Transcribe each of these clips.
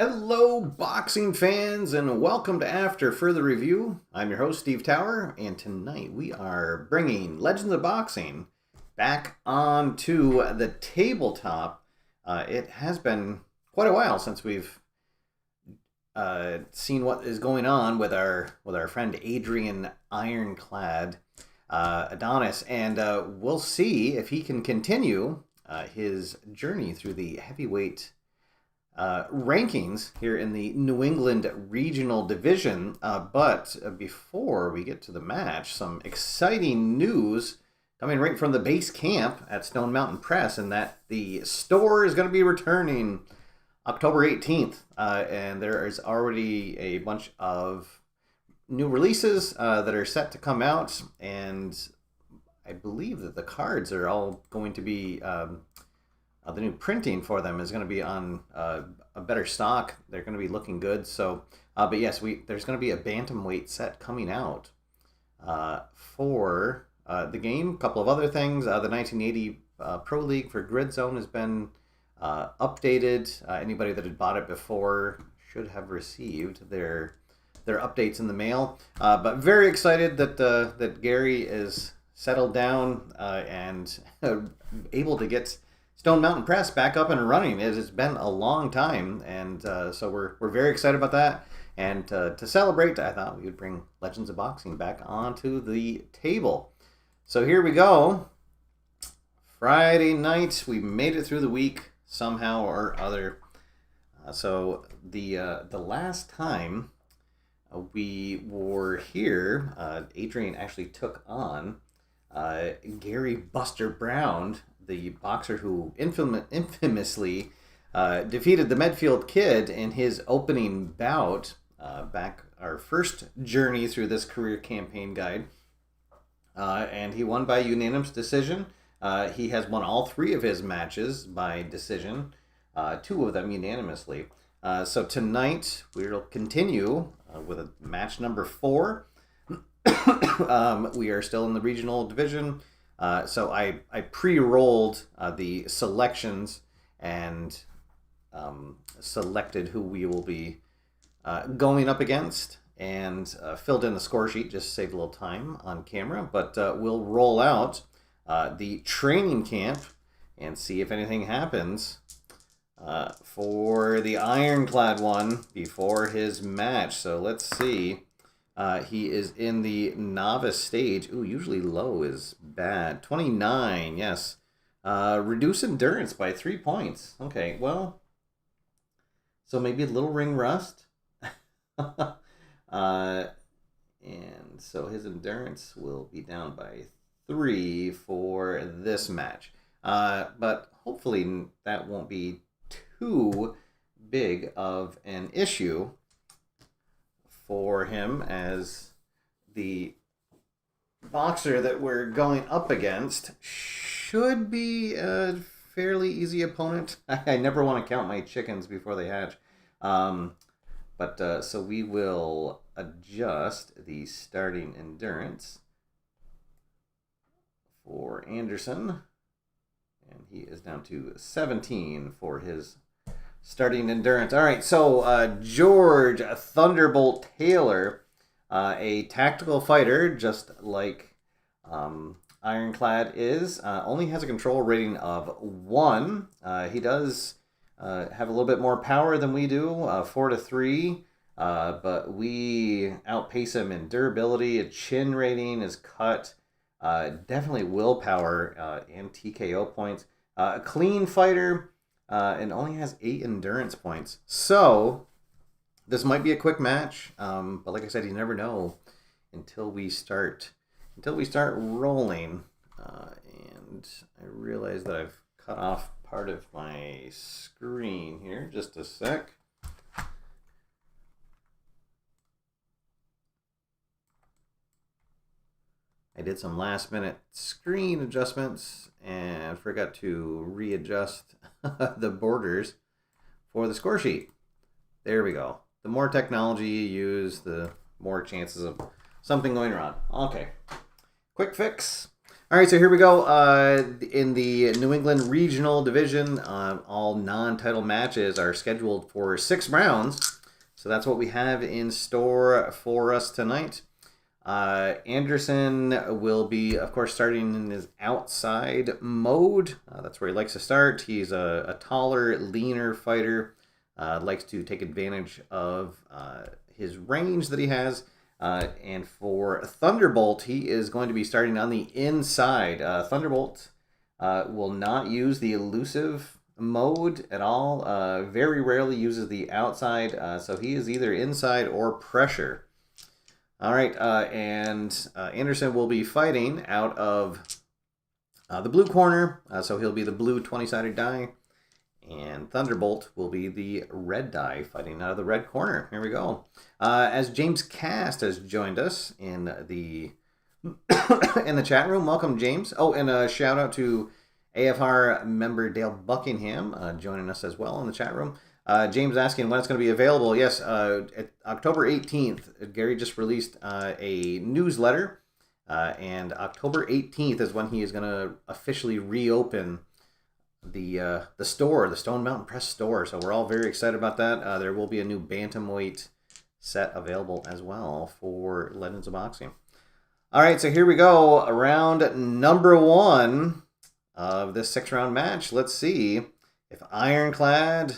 Hello, boxing fans, and welcome to After Further Review. I'm your host, Steve Tower, and tonight we are bringing Legends of Boxing back onto the tabletop. It has been quite a while since we've seen what is going on with our friend Adrian Ironclad Adonis, and we'll see if he can continue his journey through the heavyweight rankings here in the New England Regional Division. But before we get to the match, some exciting news coming right from the base camp at Stone Mountain Press, and that the store is going to be returning October 18th. And there is already a bunch of new releases that are set to come out, and I believe that the cards are all going to be the new printing for them is going to be on a better stock. They're going to be looking good. So, but yes, there's going to be a bantamweight set coming out for the game. A couple of other things. The 1980 Pro League for Grid Zone has been updated. Anybody that had bought it before should have received their updates in the mail. But very excited that Gary is settled down and able to get Stone Mountain Press back up and running. It has been a long time, and so we're very excited about that. And to celebrate, I thought we would bring Legends of Boxing back onto the table. So here we go. Friday night, we made it through the week somehow or other. So the last time we were here, Adrian actually took on Gary Buster Brown, the boxer who infamously defeated the Medfield Kid in his opening bout back our first journey through this career campaign guide. And he won by unanimous decision. He has won all three of his matches by decision, two of them unanimously. So tonight we'll continue with a match number 4. We are still in the regional division. So I pre-rolled the selections and selected who we will be going up against, and filled in the score sheet, just saved a little time on camera. But we'll roll out the training camp and see if anything happens for the Ironclad one before his match. So let's see. He is in the novice stage. Ooh, usually low is bad. 29, yes. Reduce endurance by 3 points. Okay, well, so maybe a little ring rust. And so his endurance will be down by 3 for this match. But hopefully that won't be too big of an issue for him, as the boxer that we're going up against should be a fairly easy opponent. I never want to count my chickens before they hatch. But so we will adjust the starting endurance for Anderson, and he is down to 17 for his starting endurance. All right, so George Thunderbolt Taylor, a tactical fighter, just like Ironclad is, only has a control rating of 1. He does have a little bit more power than we do, 4-3, but we outpace him in durability. A chin rating is cut, definitely willpower and TKO points. A clean fighter. And only has 8 endurance points. So this might be a quick match, but like I said, you never know until we start rolling. And I realize that I've cut off part of my screen here. Just a sec. I did some last minute screen adjustments and forgot to readjust the borders for the score sheet. There we go. The more technology you use, the more chances of something going wrong. Okay. Quick fix. All right, so here we go. In the New England Regional Division, all non-title matches are scheduled for 6 rounds. So that's what we have in store for us tonight. Anderson will be, of course, starting in his outside mode. That's where he likes to start. He's a taller, leaner fighter. Likes to take advantage of his range that he has. And for Thunderbolt, he is going to be starting on the inside. Thunderbolt will not use the elusive mode at all. Very rarely uses the outside, so he is either inside or pressure. All right, and Anderson will be fighting out of the blue corner, so he'll be the blue 20-sided die. And Thunderbolt will be the red die fighting out of the red corner. Here we go. As James Cast has joined us in the in the chat room. Welcome, James. Oh, and a shout out to AFR member Dale Buckingham joining us as well in the chat room. James asking when it's going to be available. Yes, October 18th. Gary just released a newsletter, and October 18th is when he is going to officially reopen the store, the Stone Mountain Press store. So we're all very excited about that. There will be a new bantamweight set available as well for Legends of Boxing. All right, so here we go. Round number 1 of this 6-round match. Let's see if Ironclad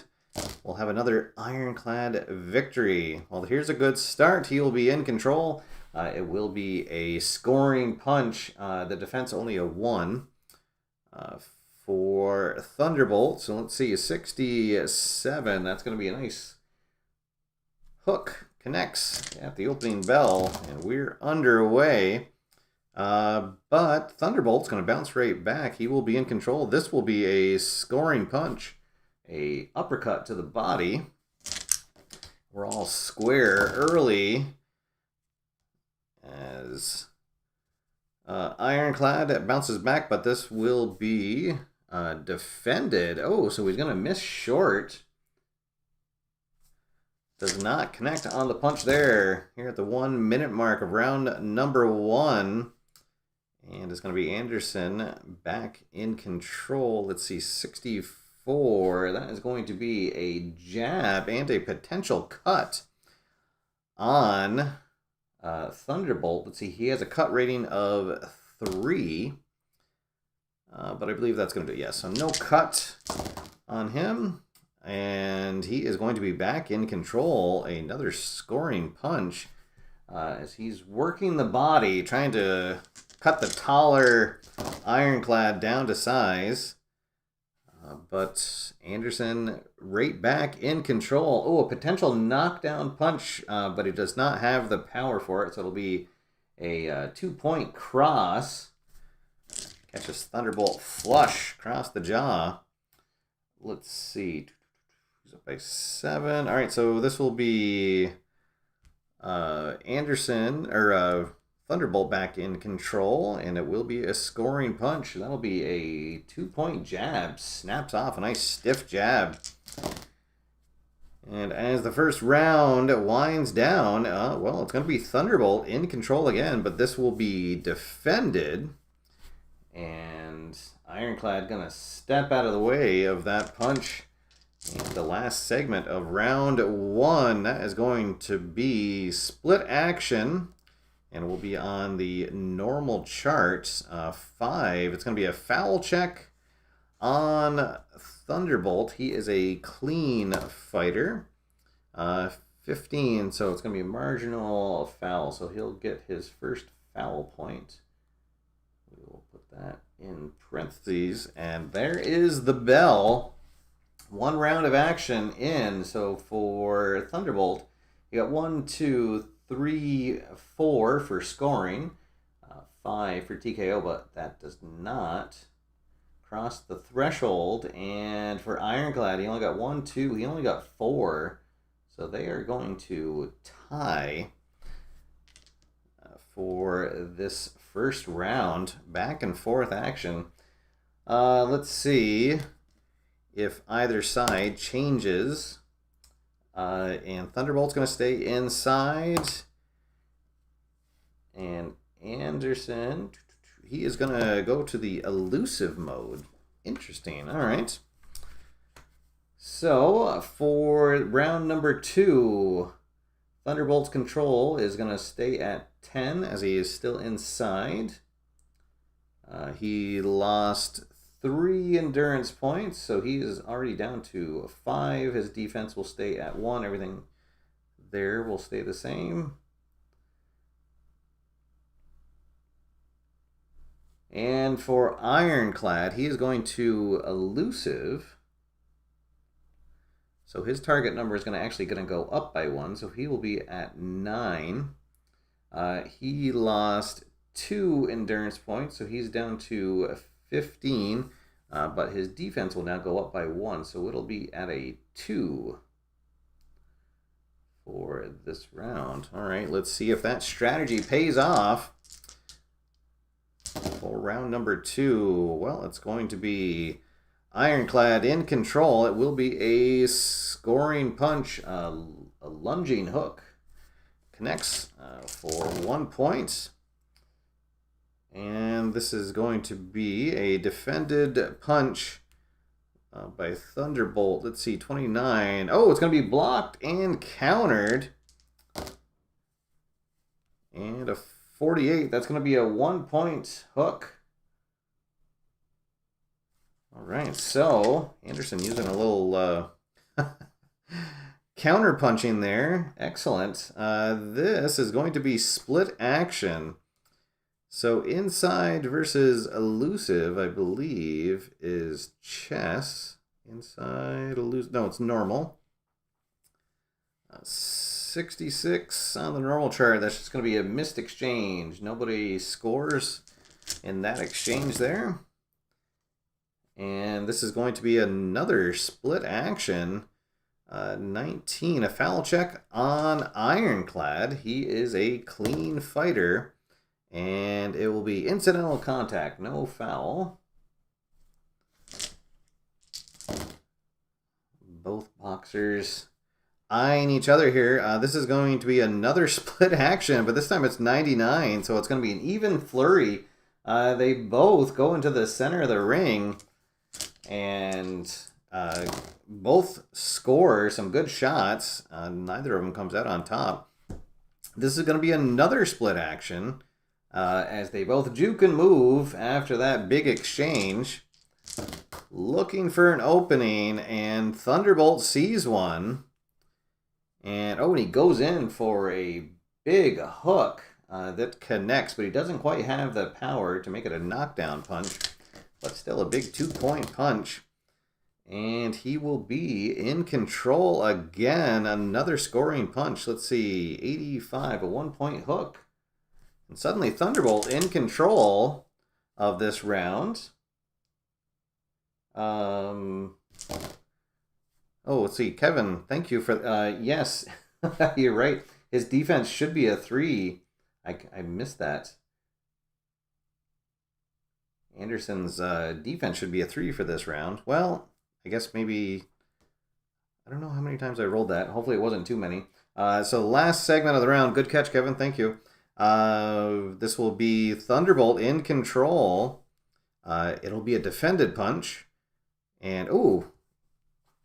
will have another Ironclad victory. Well, here's a good start. He will be in control. It will be a scoring punch. The defense only a 1. For Thunderbolt, so let's see, 67. That's going to be a nice hook. Connects at the opening bell, and we're underway. But Thunderbolt's going to bounce right back. He will be in control. This will be a scoring punch, a uppercut to the body. We're all square early as Ironclad bounces back, but this will be defended. Oh, so he's going to miss short. Does not connect on the punch there. Here at the 1 minute mark of round number 1. And it's going to be Anderson back in control. Let's see, 64. That is going to be a jab and a potential cut on Thunderbolt. Let's see, he has a cut rating of 3. But I believe that's going to do, yes. So no cut on him. And he is going to be back in control. Another scoring punch as he's working the body, trying to cut the taller Ironclad down to size. But Anderson right back in control. Oh, a potential knockdown punch, but he does not have the power for it. So it'll be a 2-point cross. Catches Thunderbolt flush across the jaw. Let's see. He's up by 7. All right, so this will be Anderson, or Thunderbolt back in control, and it will be a scoring punch. That'll be a 2-point jab. Snaps off a nice stiff jab. And as the first round winds down, well, it's going to be Thunderbolt in control again, but this will be defended. And Ironclad going to step out of the way of that punch. And the last segment of round 1, that is going to be split action. And we'll be on the normal charts. 5, it's going to be a foul check on Thunderbolt. He is a clean fighter. 15, so it's going to be a marginal foul. So he'll get his first foul point. We will put that in parentheses. And there is the bell. 1 round of action in. So for Thunderbolt, you got 1, 2, 3, 4 for scoring. 5 for TKO, but that does not cross the threshold. And for Ironclad, he only got 1, 2. He only got 4. So they are going to tie for this first round. Back and forth action. Let's see if either side changes. And Thunderbolt's going to stay inside. And Anderson he is going to go to the elusive mode. Interesting. All right. So, for round number 2, Thunderbolt's control is going to stay at 10 as he is still inside. He lost 3 endurance points, so he is already down to 5. His defense will stay at 1. Everything there will stay the same. And for Ironclad, he is going to elusive. So his target number is actually going to go up by 1, so he will be at 9. He lost 2 endurance points, so he's down to 15. But his defense will now go up by 1, so it'll be at a 2 for this round. All right, let's see if that strategy pays off. For round number 2, well, it's going to be Ironclad in control. It will be a scoring punch, a lunging hook. Connects for 1 point. And this is going to be a defended punch by Thunderbolt. Let's see, 29. Oh, it's going to be blocked and countered. And a 48. That's going to be a 1-point hook. All right, so Anderson using a little counter punching there. Excellent. This is going to be split action. So inside versus elusive, I believe, is chess. Inside elusive, no, it's normal. 66 on the normal chart. That's just going to be a missed exchange. Nobody scores in that exchange there. And this is going to be another split action. 19, a foul check on Ironclad. He is a clean fighter. And it will be incidental contact, no foul. Both boxers eyeing each other here. This is going to be another split action, but this time it's 99, so it's going to be an even flurry. They both go into the center of the ring, and both score some good shots. Neither of them comes out on top. This is going to be another split action. As they both juke and move after that big exchange. Looking for an opening, and Thunderbolt sees one. And he goes in for a big hook that connects, but he doesn't quite have the power to make it a knockdown punch. But still a big 2-point punch. And he will be in control again. Another scoring punch. Let's see, 85, a 1-point hook. And suddenly Thunderbolt in control of this round. Let's see. Kevin, thank you for... yes, you're right. His defense should be a 3. I missed that. Anderson's defense should be a 3 for this round. Well, I guess maybe... I don't know how many times I rolled that. Hopefully it wasn't too many. So last segment of the round. Good catch, Kevin. Thank you. This will be Thunderbolt in control. It'll be a defended punch. And,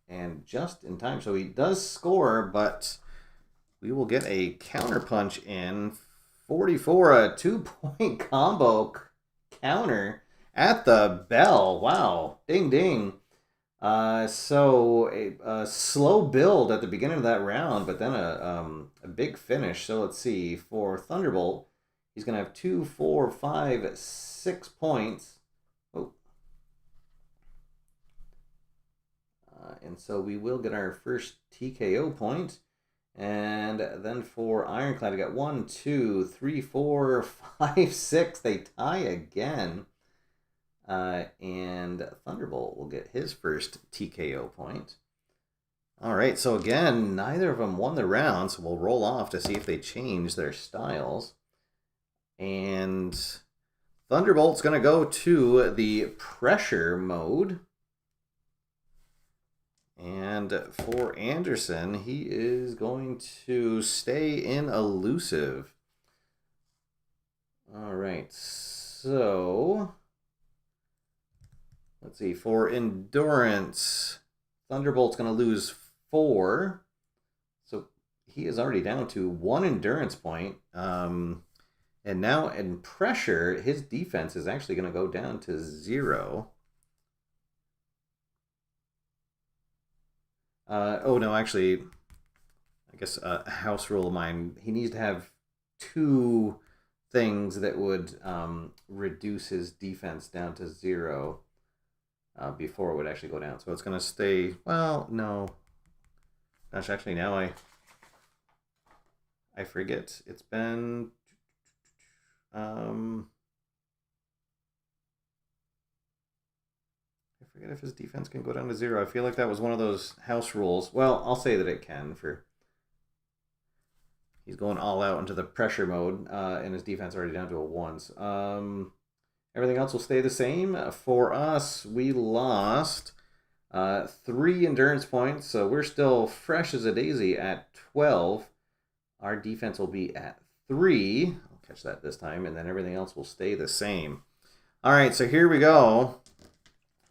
and just in time. So he does score, but we will get a counter punch in. 44, a 2-point combo counter at the bell. Wow. Ding, ding. So a slow build at the beginning of that round, but then a big finish. So let's see. For Thunderbolt, he's going to have 2, 4, 5, 6 points. And so we will get our first TKO point. And then for Ironclad, we got 1, 2, 3, 4, 5, 6. They tie again. And Thunderbolt will get his first TKO point. All right, so again, neither of them won the round, so we'll roll off to see if they change their styles. And Thunderbolt's going to go to the pressure mode. And for Anderson, he is going to stay in elusive. All right. So, let's see. For endurance, Thunderbolt's going to lose 4. So he is already down to 1 endurance point. And now in pressure, his defense is actually going to go down to 0. Oh, no, actually, I guess a house rule of mine. He needs to have 2 things that would reduce his defense down to 0 before it would actually go down. So it's going to stay, well, no. Gosh, actually, now I forget. It's been... I forget if his defense can go down to 0. I feel like that was one of those house rules. Well, I'll say that it can for... He's going all out into the pressure mode, and his defense already down to a 1. Everything else will stay the same. For us, we lost 3 endurance points, so we're still fresh as a daisy at 12. Our defense will be at 3. I'll catch that this time, and then everything else will stay the same. All right, so here we go.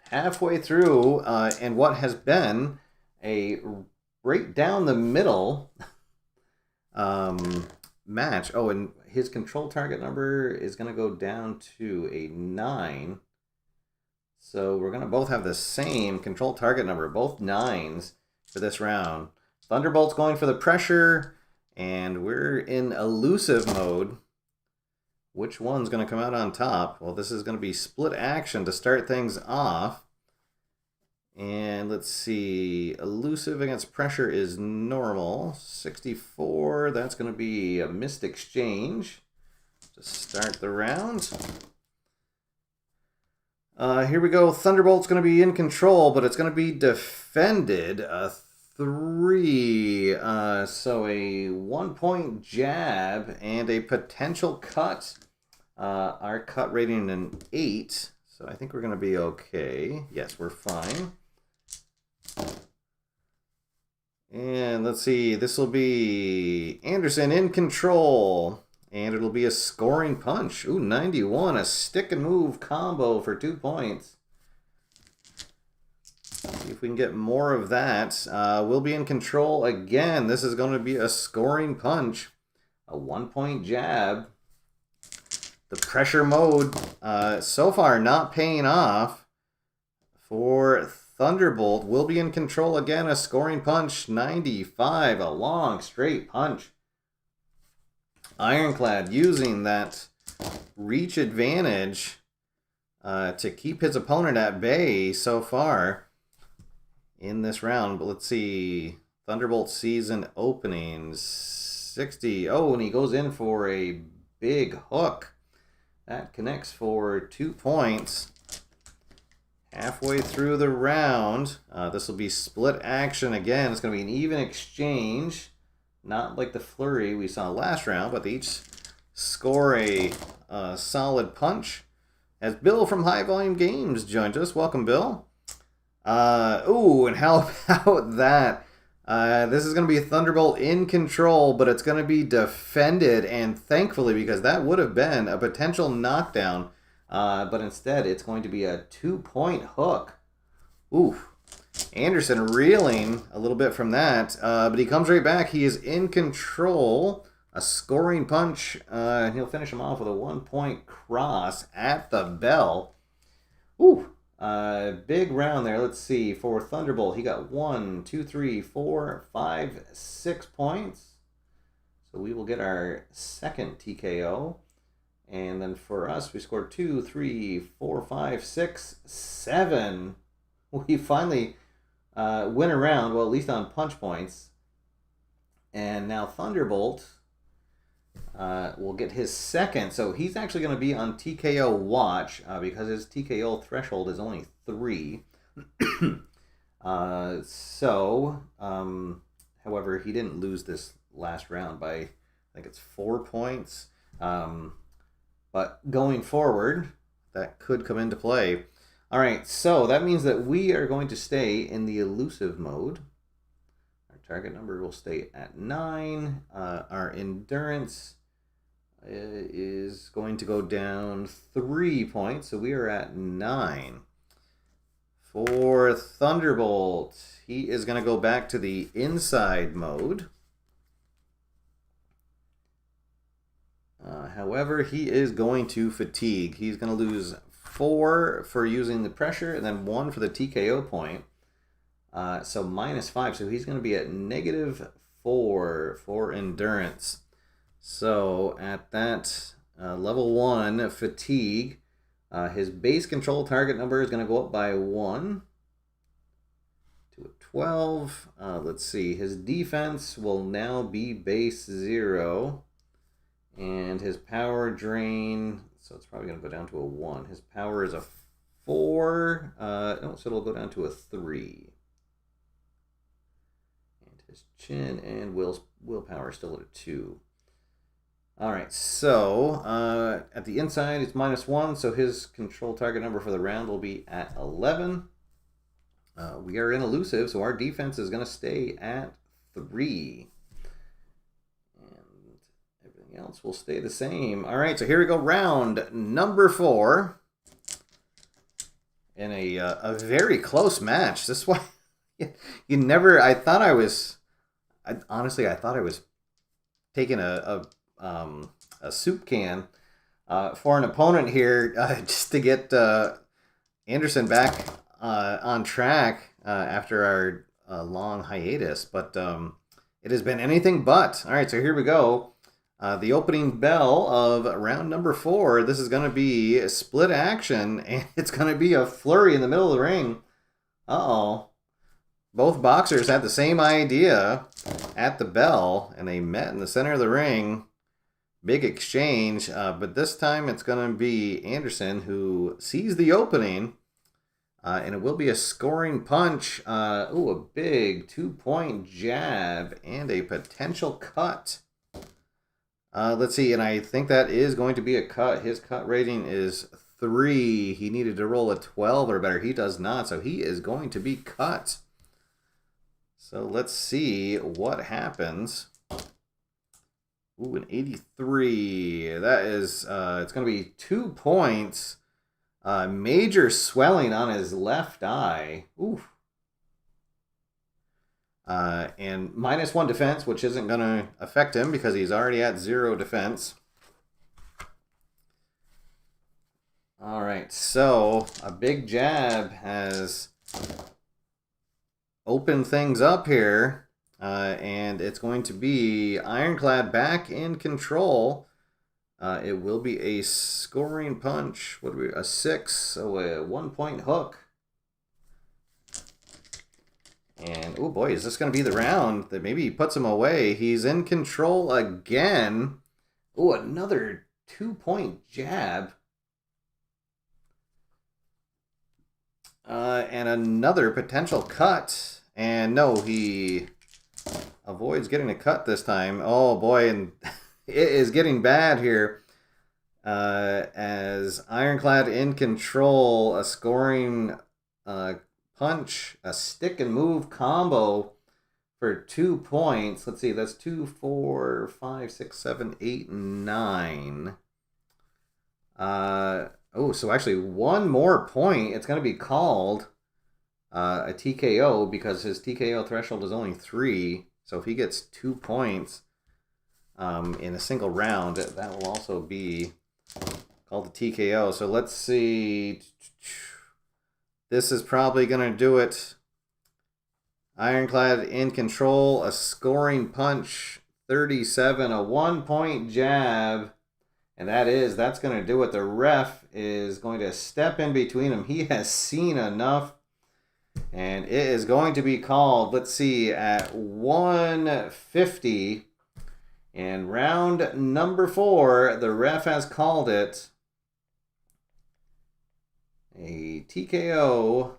Halfway through, and what has been a right down the middle match. Oh, and his control target number is going to go down to a 9. So we're going to both have the same control target number, both 9s for this round. Thunderbolt's going for the pressure, and we're in elusive mode. Which one's going to come out on top? Well, this is going to be split action to start things off. And let's see, elusive against pressure is normal. 64, that's going to be a missed exchange to start the round. Here we go. Thunderbolt's going to be in control, but it's going to be defended. 3. So a 1-point jab and a potential cut. Our cut rating an 8. So I think we're going to be okay. Yes, we're fine. And let's see. This will be Anderson in control. And it'll be a scoring punch. Ooh, 91. A stick and move combo for 2 points. See if we can get more of that. We'll be in control again. This is going to be a scoring punch. A 1-point jab. The pressure mode, so far not paying off for Thunderbolt. Will be in control again. A scoring punch. 95. A long straight punch. Ironclad using that reach advantage to keep his opponent at bay so far in this round. But let's see. Thunderbolt season openings. 60. Oh, and he goes in for a big hook. That connects for 2 points. Halfway through the round. This will be split action again. It's going to be an even exchange. Not like the flurry we saw last round, but they each score a solid punch. As Bill from High Volume Games joined us. Welcome, Bill. Ooh, and how about that? This is going to be Thunderbolt in control, but it's going to be defended, and thankfully, because that would have been a potential knockdown, but instead it's going to be a 2-point hook. Oof. Anderson reeling a little bit from that, but he comes right back. He is in control. A scoring punch, and he'll finish him off with a 1-point cross at the bell. Ooh. Big round there. Let's see. For Thunderbolt, he got 1, 2, 3, 4, 5, 6 points. So we will get our second TKO. And then for us, we scored 2, 3, 4, 5, 6, 7. We finally win a round, well, at least on punch points. And now Thunderbolt will get his second. So he's actually going to be on TKO watch because his TKO threshold is only 3. However, he didn't lose this last round by, I think it's 4 points. But going forward, that could come into play. All right, so that means that we are going to stay in the elusive mode. Our target number will stay at 9. Our endurance is going to go down 3 points, so we are at 9. For Thunderbolt, he is going to go back to the inside mode. However, he is going to fatigue. He's going to lose 4 for using the pressure, and then 1 for the TKO point. So -5. So he's going to be at -4 for endurance. So at that level 1 fatigue, his base control target number is going to go up by 1 to a 12. Let's see. His defense will now be base 0. And his power drain, so it's probably going to go down to a 1. His power is a 4. No, so it'll go down to a 3. And his chin and willpower still at a 2. All right, so at the inside, it's -1, so his control target number for the round will be at 11. We are in elusive, so our defense is going to stay at 3. And everything else will stay the same. All right, so here we go, round number 4. In a very close match. This one, you never, I thought I was taking a soup can for an opponent here just to get Anderson back on track after our long hiatus, but it has been anything but. All right, so here we go. The opening bell of round number 4. This is going to be a split action, and it's going to be a flurry in the middle of the ring. Uh-oh. Both boxers had the same idea at the bell, and they met in the center of the ring. Big exchange, but this time it's going to be Anderson who sees the opening, and it will be a scoring punch. A big 2-point jab and a potential cut. Let's see, and I think that is going to be a cut. His cut rating is 3. He needed to roll a 12 or better. He does not, so he is going to be cut. So let's see what happens. Ooh, an 83. That is, it's going to be 2 points. Major swelling on his left eye. Ooh. And -1 defense, which isn't going to affect him because he's already at 0 defense. All right, so a big jab has opened things up here. And it's going to be Ironclad back in control. It will be a scoring punch. What do we? A 6, so a 1-point hook. And oh boy, is this going to be the round that maybe he puts him away? He's in control again. Oh, another 2-point jab. And another potential cut. And no, he avoids getting a cut this time. Oh boy, and it is getting bad here. As Ironclad in control, a scoring punch, a stick and move combo for 2 points. Let's see, that's 2, 4, 5, 6, 7, 8, 9. So actually 1 more point. It's going to be called a TKO because his TKO threshold is only 3. So if he gets 2 points in a single round, that will also be called a TKO. So let's see. This is probably going to do it. Ironclad in control, a scoring punch, 37, a 1-point jab. And that's going to do it. The ref is going to step in between them. He has seen enough. And it is going to be called, let's see, at 150. And round number 4, the ref has called it a TKO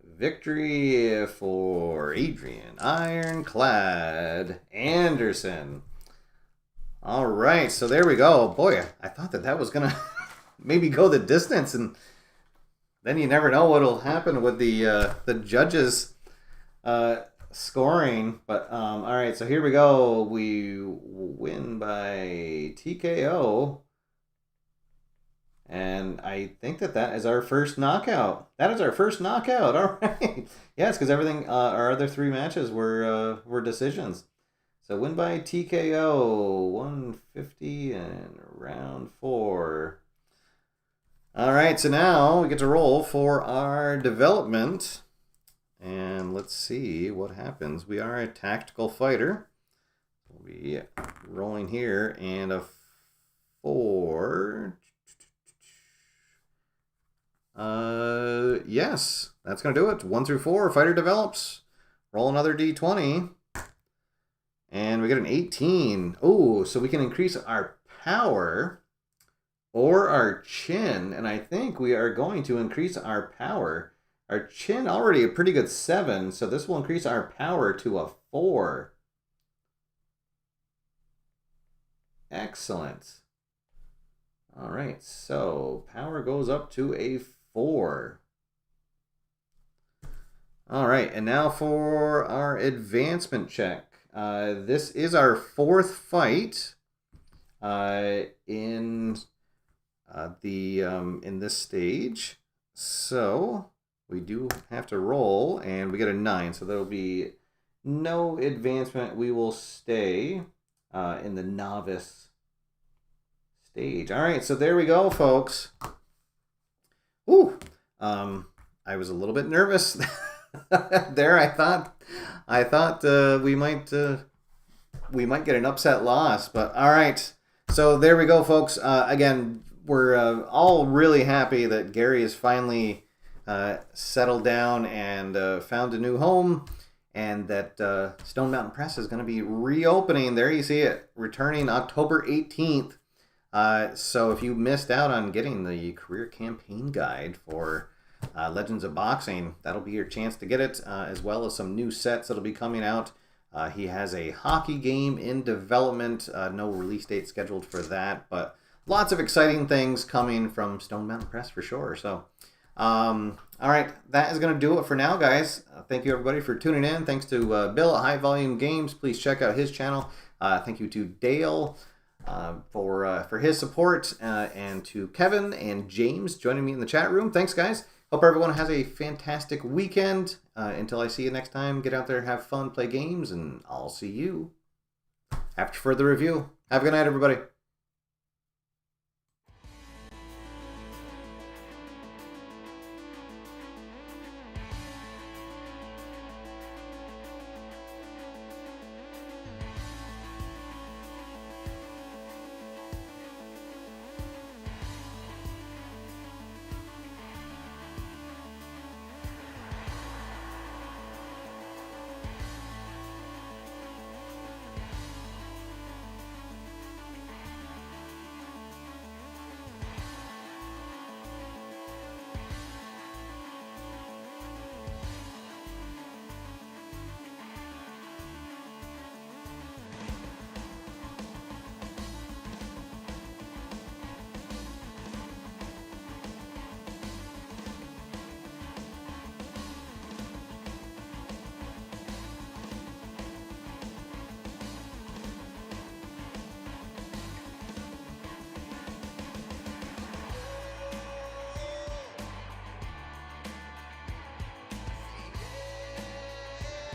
victory for Adrian Ironclad Anderson. All right, so there we go. Boy, I thought that was going to maybe go the distance, and then you never know what will happen with the judges scoring. But all right, so here we go. We win by TKO. And I think that is our first knockout. That is our first knockout. All right. Yes, because everything, our other 3 matches were decisions. So win by TKO, 150 and round 4. All right, so now we get to roll for our development. And let's see what happens. We are a tactical fighter. We'll be rolling here, and a 4. Yes, that's gonna do it. 1 through 4, fighter develops. Roll another d20, and we get an 18. Oh, so we can increase our power or our chin, and I think we are going to increase our power. Our chin already a pretty good 7, so this will increase our power to a 4. Excellent. All right, so power goes up to a 4. All right, and now for our advancement check. This is our 4th fight in this stage. So we do have to roll, and we get a 9, so there'll be no advancement. We will stay in the novice stage. All right, so there we go, folks. Ooh, I was a little bit nervous there. I thought we might get an upset loss, but all right. So there we go, folks. Again, we're all really happy that Gary has finally settled down and found a new home, and that Stone Mountain Press is going to be reopening. There you see it, returning October 18th. So if you missed out on getting the career campaign guide for Legends of Boxing, that'll be your chance to get it, as well as some new sets that'll be coming out. He has a hockey game in development. No release date scheduled for that, but lots of exciting things coming from Stone Mountain Press for sure. So, all right, that is going to do it for now, guys. Thank you, everybody, for tuning in. Thanks to Bill at High Volume Games. Please check out his channel. Thank you to Dale for his support, and to Kevin and James joining me in the chat room. Thanks, guys. Hope everyone has a fantastic weekend. Until I see you next time, get out there, have fun, play games, and I'll see you after further review. Have a good night, everybody.